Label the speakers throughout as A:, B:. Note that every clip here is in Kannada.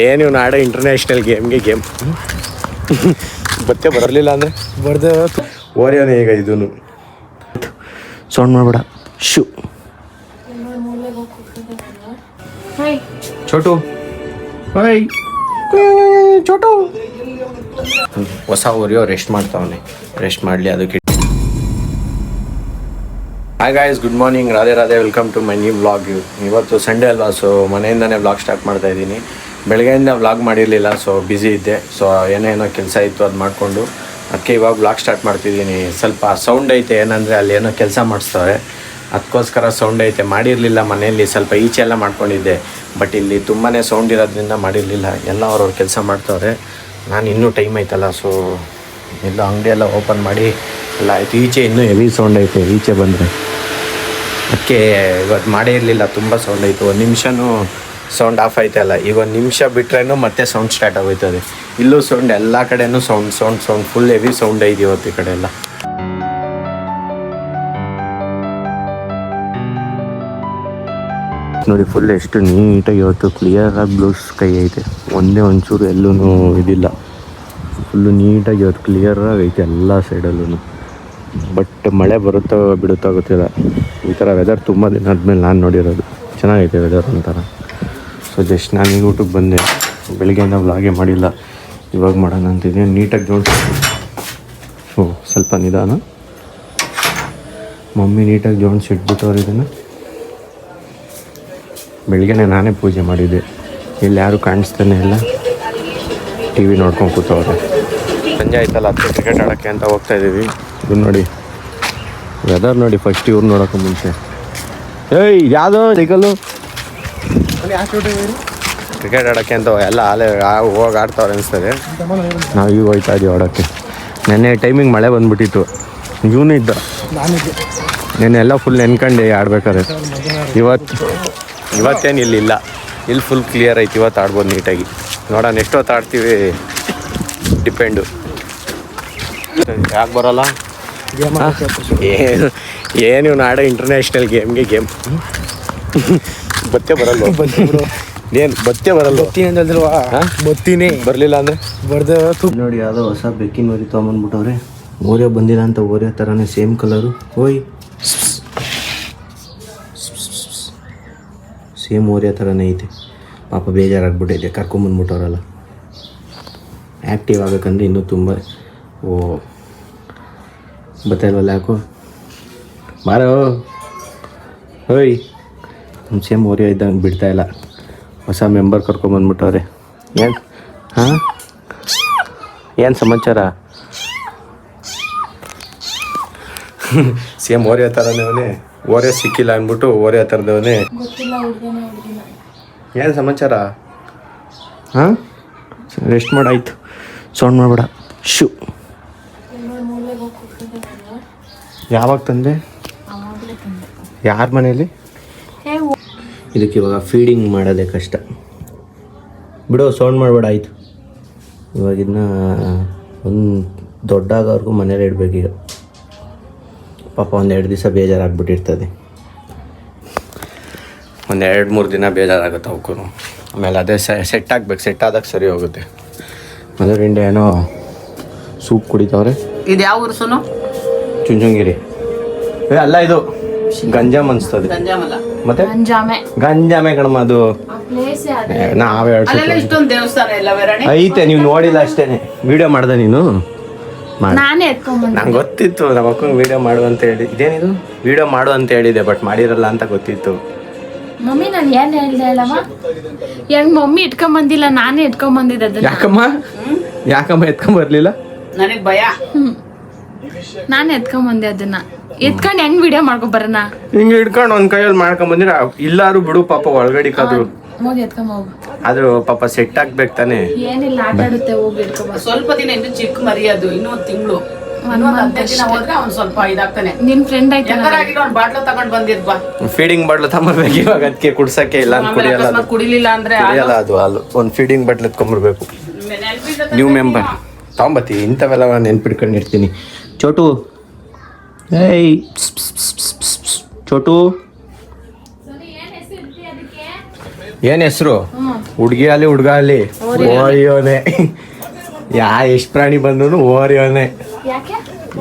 A: ಏನು ನಾಡ ಇಂಟರ್ನ್ಯಾಷನಲ್ ಗೇಮ್ ಮತ್ತೆ ಬರಲಿಲ್ಲ ಅಂದರೆ ಬರ್ದೆ ಓರಿಯೋನೇ ಈಗ ಇದೂ ಸೌಂಡ್ ಮಾಡಬೇಡ ಶೂ ಚೋಟು ಹಾಯ್ ಚೋಟು ಹೊಸ ಓರಿಯೋ ರೆಸ್ಟ್ ಮಾಡ್ತಾವನೆ ರೆಸ್ಟ್ ಮಾಡಲಿ ಅದಕ್ಕೆ. Hi guys, good morning, Radhe Radhe, welcome to my new vlog. ಇವತ್ತು ಸಂಡೇ ಅಲ್ವಾ, ಸೊ ಮನೆಯಿಂದನೇ ವ್ಲಾಗ್ ಸ್ಟಾರ್ಟ್ ಮಾಡ್ತಾ ಇದ್ದೀನಿ. ಬೆಳಗ್ಗೆಯಿಂದ ವ್ಲಾಗ್ ಮಾಡಿರಲಿಲ್ಲ, ಸೊ ಬ್ಯುಸಿ ಇದ್ದೆ. ಸೊ ಏನೇನೋ ಕೆಲಸ ಇತ್ತು ಅದು ಮಾಡಿಕೊಂಡು ಅದಕ್ಕೆ ಇವಾಗ ವ್ಲಾಗ್ ಸ್ಟಾರ್ಟ್ ಮಾಡ್ತಿದ್ದೀನಿ. ಸ್ವಲ್ಪ ಸೌಂಡ್ ಐತೆ, ಏನಂದರೆ ಅಲ್ಲಿ ಏನೋ ಕೆಲಸ ಮಾಡಿಸ್ತವ್ರೆ, ಅದಕ್ಕೋಸ್ಕರ ಸೌಂಡ್ ಐತೆ. ಮಾಡಿರಲಿಲ್ಲ ಮನೆಯಲ್ಲಿ, ಸ್ವಲ್ಪ ಈಚೆ ಎಲ್ಲ ಮಾಡ್ಕೊಂಡಿದ್ದೆ. ಬಟ್ ಇಲ್ಲಿ ತುಂಬಾ ಸೌಂಡ್ ಇರೋದ್ರಿಂದ ಮಾಡಿರಲಿಲ್ಲ. ಎಲ್ಲ ಅವ್ರವ್ರ ಕೆಲಸ ಮಾಡ್ತವ್ರೆ. ನಾನು ಇನ್ನೂ ಟೈಮ್ ಐತಲ್ಲ, ಸೊ ಎಲ್ಲ ಅಂಗಡಿ ಎಲ್ಲ ಓಪನ್ ಮಾಡಿ ಎಲ್ಲ ಆಯಿತು. ಈಚೆ ಇನ್ನೂ ಹೆವಿ ಸೌಂಡ್ ಐತೆ, ಈಚೆ ಬಂದರೆ ಅದಕ್ಕೆ ಇವತ್ತು ಮಾಡೇ ಇರಲಿಲ್ಲ. ತುಂಬ ಸೌಂಡ್ ಆಯಿತು. ಒಂದು ನಿಮಿಷನೂ ಸೌಂಡ್ ಆಫ್ ಆಯ್ತಲ್ಲ. ಈಗ ಒಂದು ನಿಮಿಷ ಬಿಟ್ರೇನು ಮತ್ತೆ ಸೌಂಡ್ ಸ್ಟಾರ್ಟ್ ಆಗೋಯ್ತದೆ. ಇಲ್ಲೂ ಸೌಂಡ್, ಎಲ್ಲ ಕಡೆಯೂ ಸೌಂಡ್ ಫುಲ್ ಹೆವಿ ಸೌಂಡ್ ಐತಿ ಇವತ್ತು ಈ ಕಡೆ ಎಲ್ಲ. ನೋಡಿ ಫುಲ್ ಎಷ್ಟು ನೀಟಾಗಿ ಇವತ್ತು ಕ್ಲಿಯರಾಗಿ ಬ್ಲೂ ಸ್ಕೈ ಐತೆ. ಒಂದೇ ಒಂಚೂರು ಎಲ್ಲೂ ಇದಿಲ್ಲ, ಫುಲ್ಲು ನೀಟಾಗಿ ಇವತ್ತು ಕ್ಲಿಯರಾಗಿ ಐತೆ ಎಲ್ಲ ಸೈಡಲ್ಲೂ. ಬಟ್ ಮಳೆ ಬರುತ್ತೋ ಬಿಡುತ್ತೋ ಗೊತ್ತಿಲ್ಲ. ಈ ಥರ ವೆದರ್ ತುಂಬ ದಿನ ಆದಮೇಲೆ ನಾನು ನೋಡಿರೋದು. ಚೆನ್ನಾಗೈತೆ ವೆದರ್ ಒಂಥರ. ಸೊ ಜಸ್ಟ್ ನಾನು ಈಗ ಊಟಕ್ಕೆ ಬಂದೆ. ಬೆಳಿಗ್ಗೆಯಿಂದ ವ್ಲಾಗೇ ಮಾಡಿಲ್ಲ, ಇವಾಗ ಮಾಡೋಣ ಅಂತಿದ್ದೀನಿ. ನೀಟಾಗಿ ಜೋಡಿಸಿ ಸ್ವಲ್ಪ ನಿಧಾನ. ಮಮ್ಮಿ ನೀಟಾಗಿ ಜೋಡಿಸಿ ಇಟ್ಬಿಟ್ಟವ್ರು ಇದನ್ನು. ಬೆಳಿಗ್ಗೆನೇ ನಾನೇ ಪೂಜೆ ಮಾಡಿದ್ದೆ. ಇಲ್ಲಿ ಯಾರು ಕಾಣಿಸ್ತಾನೆ ಇಲ್ಲ, ಟಿ ವಿ ನೋಡ್ಕೊಂಡು ಕೂತವ್ರೆ. ಸಂಜೆ ಆಯ್ತಲ್ಲ, ಅದಕ್ಕೆ ಕ್ರಿಕೆಟ್ ಆಡೋಕ್ಕೆ ಅಂತ ಹೋಗ್ತಾಯಿದ್ದೀವಿ. ಇದು ನೋಡಿ ವೆದರ್ ನೋಡಿ, ಫಸ್ಟ್ ಇವ್ರು ನೋಡೋಕೆ ಮುಂಚೆ. ಏಯ್ ಯಾವುದೋ ಸೈಕಲ್ಲು ಕ್ರಿಕೆಟ್ ಆಡೋಕ್ಕೆ ಅಂತ ಎಲ್ಲ ಅಲ್ಲೇ ಹೋಗಿ ಆಡ್ತಾವ್ರೆ ಅನಿಸ್ತದೆ. ನಾವು ಈಗ ಹೋಗ್ತಾ ಇದ್ದೀವಿ ಆಡೋಕ್ಕೆ. ನೆನ್ನೆ ಟೈಮಿಂಗ್ ಮಳೆ ಬಂದುಬಿಟ್ಟಿತ್ತು. ಇವನು ಇದ್ದ, ನೆನ್ನೆ ಎಲ್ಲ ಫುಲ್ ನೆನ್ಕೊಂಡು ಆಡ್ಬೇಕಾರೆ. ಇವತ್ತೇನು ಇಲ್ಲಿಲ್ಲ, ಇಲ್ಲಿ ಫುಲ್ ಕ್ಲಿಯರ್ ಐತಿ. ಇವತ್ತು ಆಡ್ಬೋದು ನೀಟಾಗಿ. ನೋಡೋಣ ಎಷ್ಟೊತ್ತು ಆಡ್ತೀವಿ, ಡಿಪೆಂಡು. ಯಾಕೆ ಬರೋಲ್ಲ ಏನು ನಾಡ ಇಂಟರ್ನ್ಯಾಷನಲ್ ಗೇಮ್ ಬತ್ತೇ ಬರಲ್ಲ. ಏನು ಬತ್ತೇ ಬರಲ್ಲ. ಬತ್ತೀನಿ ಬರಲಿಲ್ಲ ಅಂದರೆ ಬರ್ದೆ. ನೋಡಿ ಯಾವುದೋ ಹೊಸ ಬೆಕ್ಕಿನ ಓರಿ ತೊಗೊಂಬಂದ್ಬಿಟ್ಟವ್ರೆ. ಓರಿಯೋ ಬಂದಿಲ್ಲ ಅಂತ ಓರಿಯೋ ಥರನೇ ಸೇಮ್ ಕಲರು. ಓಯ್ ಸೇಮ್ ಓರಿಯೋ ಥರನೇ ಐತೆ. ಪಾಪ ಬೇಜಾರಾಗ್ಬಿಟ್ಟೈತೆ, ಕರ್ಕೊಂಬಂದ್ಬಿಟ್ಟವ್ರಲ್ಲ. ಆ್ಯಕ್ಟಿವ್ ಆಗಬೇಕಂದ್ರೆ ಇನ್ನೂ ತುಂಬ ಬತ್ತಾಯಿಲ್ವಲ್ಲ. ಯಾಕೋ ಬಾರೋ. ಓಯ್ ನಮ್ಮ ಸೇಮ್ ಓರಿಯೋ ಇದ್ದಂಗೆ ಬಿಡ್ತಾಯಿಲ್ಲ. ಹೊಸ ಮೆಂಬರ್ ಕರ್ಕೊಂಬಂದ್ಬಿಟ್ಟವ್ರೆ. ಏನು ಹಾಂ, ಏನು ಸಮಾಚಾರ? ಸೇಮ್ ಓರಿಯೋ ಥರನೇ ಅವನೇ. ಓರಿಯೋ ಸಿಕ್ಕಿಲ್ಲ ಅಂದ್ಬಿಟ್ಟು ಓರಿಯೋ ಥರದವನೇ. ಏನು ಸಮಾಚಾರ? ಹಾಂ, ರೆಸ್ಟ್ ಮಾಡಾಯ್ತು, ಸೌಂಡ್ ಮಾಡಬೇಡ. ಶೂ ಯಾವಾಗ ತಂದೆ? ಯಾರ ಮನೇಲಿ? ಇದಕ್ಕೆ ಇವಾಗ ಫೀಡಿಂಗ್ ಮಾಡೋದೇ ಕಷ್ಟ. ಬಿಡು, ಸೌಂಡ್ ಮಾಡಬೇಡ ಆಯಿತು. ಇವಾಗಿನ್ನ ಒಂದು ದೊಡ್ಡಾಗೋರ್ಗೂ ಮನೇಲಿ ಇಡಬೇಕೀಗ. ಪಾಪ 1-2 ದಿವಸ ಬೇಜಾರಾಗ್ಬಿಟ್ಟಿರ್ತದೆ. 1-2-3 ದಿನ ಬೇಜಾರಾಗುತ್ತೆ ಅವಕ್ಕೂ. ಆಮೇಲೆ ಅದೇ ಸೆಟ್ ಆಗಬೇಕು. ಸೆಟ್ ಆದಾಗ ಸರಿ ಹೋಗುತ್ತೆ. ಮದರಿಂದ ಏನೋ ಸೂಪ್ ಕುಡಿತವ್ರೆ.
B: ಇದು ಯಾವ ಊರು ಸೋನು?
A: ಚುಂಚುಂಗಿರಿ. ಅಲ್ಲ, ಇದು ಗಂಜಾಮ್ ಅನ್ಸ್ತದೆ. ಮತ್ತೆ ಗಂಜಾಮೆ ಕಣಮ್ಮ ಅದು. ನಾವೇ ಐತೆ, ನೀವು ನೋಡಿಲ್ಲ ಅಷ್ಟೇನೆ. ವಿಡಿಯೋ ಮಾಡ್ದೆ ನೀನು? ನಂಗೆ ಗೊತ್ತಿತ್ತು ನಮ್ಮ ಅಕ್ಕಂಗೆ ವಿಡಿಯೋ ಮಾಡು ಅಂತ ಹೇಳಿ. ಇದೇನಿದು ವಿಡಿಯೋ ಮಾಡು ಅಂತ ಹೇಳಿದೆ, ಬಟ್ ಮಾಡಿರಲ್ಲ ಅಂತ ಗೊತ್ತಿತ್ತು.
C: ಮಮ್ಮಿ ನಾನು ಏನ್ ಹೇಳ್ದೆ ಅಲ್ಲಮ್ಮ, ಹೆಂಗ್ ಮಮ್ಮಿ ಇಟ್ಕೊಂಬಂದಿಲ್ಲ, ನಾನೇ ಇಟ್ಕೊಂಬಂದಿದ್ದ.
A: ಯಾಕಮ್ಮ ಎತ್ಕೊಂಬರ್ಲಿಲ್ಲ?
B: ನನಗೆ ಭಯ.
C: ನಾನೇ ಎತ್ಕೊಂಬಂದೆ ಅದನ್ನ. ಎತ್ಕೊಂಡು ಹೆಂಗ್ ವಿಡಿಯೋ ಮಾಡ್ಕೊ ಬರೋಣ?
A: ಹಿಂಗೆ ಇಟ್ಕೊಂಡು ಒಂದ್ ಕೈಯಲ್ಲಿ ಮಾಡ್ಕೊಂಬಂದಿರ ಇಲ್ಲಾರು ಬಿಡು. ಪಾಪ ಒಳಗಡಿಕಾದ್ರು
C: ಹೋಗಿ ಎತ್ಕೊಂಬೋಗು.
A: ಆದ್ರೂ ಪಾಪ ಸೆಟ್ ಆಗ್ಬೇಕು ತಾನೆ.
C: ಏನಿಲ್ಲ, ಆಟ ಆಡುತ್ತೆ, ಹೋಗಿ ಇಟ್ಕೊಂಬ.
B: ಸ್ವಲ್ಪ ದಿನ ಇನ್ನು ಚಿಕ್ಕ ಮರಿ ಅದು, ಇನ್ನೂ 1 ತಿಂಗಳು. ಹೋದ್ರೆ ಅವ್ನು ಸ್ವಲ್ಪ ಇದಾಗ್ತಾನೆ.
C: ನಿನ್ ಫ್ರೆಂಡ್ ಆಯ್ತು,
B: ಒಂದು ಬಾಟ್ಲು ತಗೊಂಡ್ ಬಂದಿದ್ವಾ?
A: ಫೀಡಿಂಗ್ ಬಾಟ್ಲು ತಗೊಂಬರ್ಬೇಕು ಇವಾಗ. ಅದಕ್ಕೆ ಕುಡ್ಸಕ್ಕೆ ಇಲ್ಲ ಕುಡಿಯಲ್ಲ.
B: ಕುಡಿಲಿಲ್ಲ ಅಂದ್ರೆ
A: ಅದು ಹಾಲು. ಒಂದು ಫೀಡಿಂಗ್ ಬಾಟ್ಲು ಎತ್ಕೊಂಬರ್ಬೇಕು. ನ್ಯೂ ಮೆಂಬರ್ ತಗೊಂಬತ್ತಿ. ಇಂಥವೆಲ್ಲ ನೆನ್ಪಿಟ್ಕೊಂಡಿರ್ತೀನಿ. ಚೋಟು, ಏಯ್ ಚೋಟು, ಏನ್ ಹೆಸರು? ಹುಡ್ಗಿ ಅಲ್ಲಿ ಹುಡ್ಗ ಅಲ್ಲಿ ಓರಿಯೋನೆ. ಎಷ್ಟು ಪ್ರಾಣಿ ಬಂದ್ರು ಓರಿಯೋನೆ.
C: ಯಾಕೆ?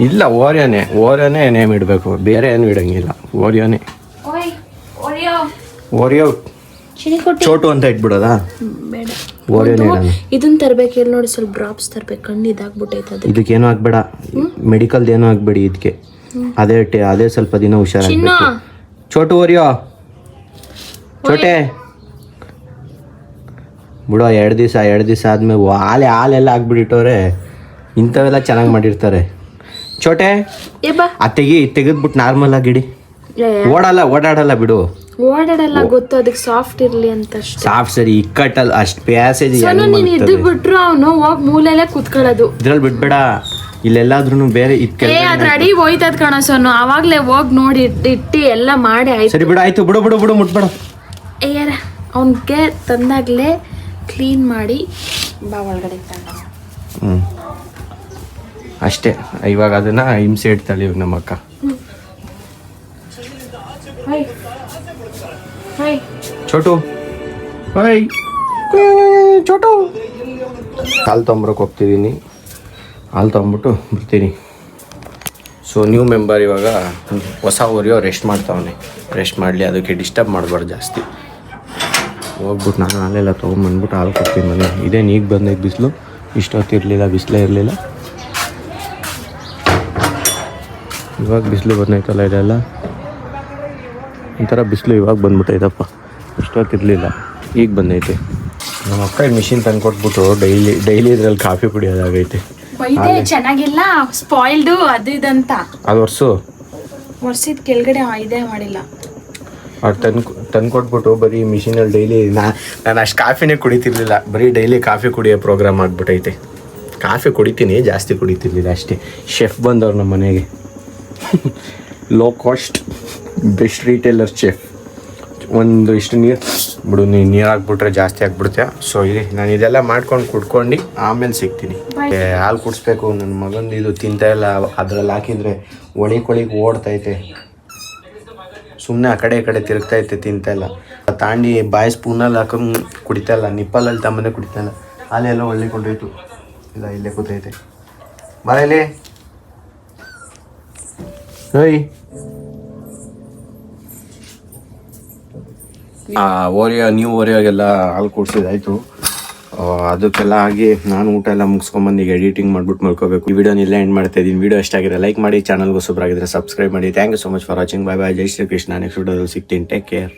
A: ಇಲ್ಲ, ಓರಿಯೋನೆ ನೇಮ್ ಇಡಬೇಕು, ಬೇರೆ ಏನು ಇಡಂಗಿಲ್ಲ. ಓರಿಯೋನೆ. ಓರಿಯೋ ಚೋಟು ಅಂತ ಇಟ್ಬಿಡೋದಾ?
C: ಬೇಡ,
A: ಓರಿಯೋನೆ ಇಡೋಣ.
C: ಇದನ್ನ ತರ್ಬೇಕು. ಇಲ್ಲಿ ನೋಡಿ, ಸ್ವಲ್ಪ ಡ್ರಾಪ್ಸ್ ತರ್ಬೇಕು, ಕಣ್ಣು ಇದಾಗ್ಬಿಟ್ಟೈತೆ.
A: ಇದಕ್ಕೇನು ಆಗ್ಬೇಡ, ಮೆಡಿಕಲ್ದು ಏನೂ ಆಗ್ಬೇಡಿ ಇದಕ್ಕೆ. ಅದೇ ಸ್ವಲ್ಪ ದಿನ ಹುಷಾರಾಗಬೇಕು. ಚೋಟು ಓರಿಯೋ ಚೋಟೆ ಬಿಡೋ. 2 ದಿವಸ ಆದ್ಮೇಲೆ ಹಾಲೆಲ್ಲ ಆಗ್ಬಿಟ್ಟಿಟ್ಟವ್ರೆ. ಇಂಥವೆಲ್ಲ ಚೆನ್ನಾಗಿ ಮಾಡಿರ್ತಾರೆ. ಚೋಟೆ ತೆಗೆದ್ಬಿಟ್ಟು ನಾರ್ಮಲ್ ಆಗಿಡಿ. ಓಡಾಡಲ್ಲ ಬಿಡು.
C: ಓಡಾಡಲ್ಲ ಗೊತ್ತು, ಅದಕ್ಕೆ ಸಾಫ್ಟ್ ಇರ್ಲಿ ಅಂತ.
A: ಸಾಫ್ಟ್ ಸರಿ, ಇಕ್ಕಟ್ಟಲ್ಲ ಅಷ್ಟು ಪ್ಯಾಸೇಜ್.
C: ನೀನ್ ಇದು ಬಿಟ್ರು ಅವನು ಹೋಗಿ ಮೂಲೆಲ್ಲೇ ಕುತ್ಕೊಳ್ಳೋದು.
A: ಇದ್ರಲ್ಲಿ ಬಿಟ್ಬೇಡ, ಇಲ್ಲೆಲ್ಲಾದ್ರೂ ಬೇರೆ
C: ಅದ್ರ ಅಡಿ ಹೋಯ್ತದ ಕಣ ಸೊನ್ನು. ಅವಾಗ್ಲೇ ಹೋಗಿ ನೋಡಿ ಇಟ್ಟು ಎಲ್ಲ ಮಾಡಿ ಆಯ್ತು.
A: ಸರಿ ಬಿಡು, ಆಯ್ತು ಬಿಡು ಮುಟ್ಬೇಡ.
C: ಏರ ಅವನ್ಗೆ ತಂದಾಗ್ಲೇ ಕ್ಲೀನ್ ಮಾಡಿ ಬಾ ಒಳಗಡೆ ತಗೊಂಡು.
A: ಅಷ್ಟೇ. ಇವಾಗ ಅದನ್ನ ಹಿಂಸೆ ಇಡ್ತಾಳೆ ಇವಾಗ ನಮ್ಮ ಅಕ್ಕ. ಚೋಟು ಚೋಟು ಹಾಲು ತೊಗೊಂಬರಕ್ಕೆ ಹೋಗ್ತಿದ್ದೀನಿ. ಹಾಲು ತೊಗೊಂಬಿಟ್ಟು ಬರ್ತೀನಿ. ಸೊ ನ್ಯೂ ಮೆಂಬರ್ ಇವಾಗ ಹೊಸ ಓರಿಯೋ ರೆಸ್ಟ್ ಮಾಡ್ತಾವನೆ. ರೆಸ್ಟ್ ಮಾಡಲಿ, ಅದಕ್ಕೆ ಡಿಸ್ಟರ್ಬ್ ಮಾಡಬಾರ್ದು ಜಾಸ್ತಿ. ಹೋಗ್ಬಿಟ್ಟು ನಾನು ಹಾಲೆಲ್ಲ ತೊಗೊಂಬಂದ್ಬಿಟ್ಟು ಹಾಲು ಕೊಡ್ತೀನಿ ಮನೆ. ಇದೇನು ಈಗ ಬಂದೈತೆ ಬಿಸಿಲು, ಇಷ್ಟೊತ್ತಿರಲಿಲ್ಲ, ಬಿಸಿಲೇ ಇರಲಿಲ್ಲ. ಇವಾಗ ಬಿಸಿಲು ಬಂದೈತಲ್ಲ, ಇದೆಲ್ಲ ಒಂಥರ ಬಿಸಿಲು ಇವಾಗ ಬಂದ್ಬಿಟ್ಟೈತಪ್ಪ. ಇಷ್ಟೊತ್ತಿರಲಿಲ್ಲ, ಈಗ ಬಂದೈತೆ. ನಮ್ಮ ಅಕ್ಕ ಮಿಷಿನ್ ತಂದು ಕೊಟ್ಬಿಟ್ಟು ಡೈಲಿ ಇದ್ರಲ್ಲಿ ಕಾಫಿ ಕುಡಿಯೋದಾಗೈತೆ.
C: ಚೆನ್ನಾಗಿಲ್ಲ, ಸ್ಪಾಯಿಲ್ಡು ಅದು ಇದಂತ.
A: ಅದು
C: ವರ್ಷದ ಕೆಳಗಡೆ ಇದೇ ಮಾಡಿಲ್ಲ.
A: ಅವ್ರು ತಂದು ಕೊಟ್ಬಿಟ್ಟು ಬರೀ ಮಿಷಿನಲ್ಲಿ ಡೈಲಿ ನಾನು ಅಷ್ಟು ಕಾಫಿನೇ ಕುಡಿತಿರ್ಲಿಲ್ಲ. ಬರೀ ಡೈಲಿ ಕಾಫಿ ಕುಡಿಯೋ ಪ್ರೋಗ್ರಾಮ್ ಆಗಿಬಿಟ್ಟೈತೆ. ಕಾಫಿ ಕುಡಿತೀನಿ, ಜಾಸ್ತಿ ಕುಡಿತಿರ್ಲಿಲ್ಲ ಅಷ್ಟೇ. ಶೆಫ್ ಬಂದವ್ರು ನಮ್ಮ ಮನೆಗೆ. Low cost best retailer chef. ಒಂದು ಇಷ್ಟು ನೀರು ಹಾಕ್ಬಿಟ್ರೆ ಜಾಸ್ತಿ ಆಗ್ಬಿಡುತ್ತೆ. ಸೊ ನಾನು ಇದೆಲ್ಲ ಮಾಡ್ಕೊಂಡು ಕುಡ್ಕೊಂಡು ಆಮೇಲೆ ಸಿಗ್ತೀನಿ. ಹಾಲು ಕುಡಿಸ್ಬೇಕು. ನನ್ನ ಮಗಂದು ಇದು ತಿಂತಾ ಇಲ್ಲ, ಅದ್ರಲ್ಲಿ ಹಾಕಿದರೆ ಒಳಿಗೆ ಓಡ್ತೈತೆ. ಸುಮ್ಮನೆ ಆ ಕಡೆ ಈ ಕಡೆ ತಿರುಗ್ತೈತೆ, ತಿಂತಾ ಇಲ್ಲ. ತಾಂಡಿ ಬಾಯಿ ಸ್ಪೂನಲ್ಲಿ ಹಾಕೊಂಡು ಕುಡಿತಾ ಇಲ್ಲ, ನಿಪ್ಪಲಲ್ಲಿ ತಮ್ಮನೆ ಕುಡಿತಾ ಇಲ್ಲ. ಹಾಲೆಲ್ಲ ಒಳ್ಳೆ ಕೊಂಡೋಯ್ತು. ಇಲ್ಲ, ಇಲ್ಲೇ ಕೂತೈತೆ. ಬರಲಿ ಓಯ್. ನ್ಯೂ ಓರಿಯೋಗೆಲ್ಲ ಹಾಲು ಕುಡಿಸಿದಾಯ್ತು. ಅದಕ್ಕೆಲ್ಲ ಆಗಿ ನಾನು ಊಟ ಎಲ್ಲ ಮುಗಿಸ್ಕೊಂಬಂದು ಈಗ ಎಡಿಟಿಂಗ್ ಮಾಡ್ಬಿಟ್ಟು ಮಾಡ್ಕೋಬೇಕು. ಈ ವಿಡಿಯೋನ ಇಲ್ಲೇ ಎಂಡ್ ಮಾಡ್ತಾ ಇದ್ದೀನಿ. ವಿಡಿಯೋ ಇಷ್ಟ ಆಗಿದ್ರೆ ಲೈಕ್ ಮಾಡಿ, ಚಾನಲ್ಗೆ ಹೊಸಬ್ರಾಗಿದ್ರೆ ಸಬ್ಸ್ಕ್ರೈಬ್ ಮಾಡಿ. Thank you so much for watching. Bye bye. ಜೈ ಶ್ರೀ ಕೃಷ್ಣ. ನೆಕ್ಸ್ಟ್ ವಿಡಿಯೋದಲ್ಲಿ ಸಿಗ್ತೀನಿ. Take care.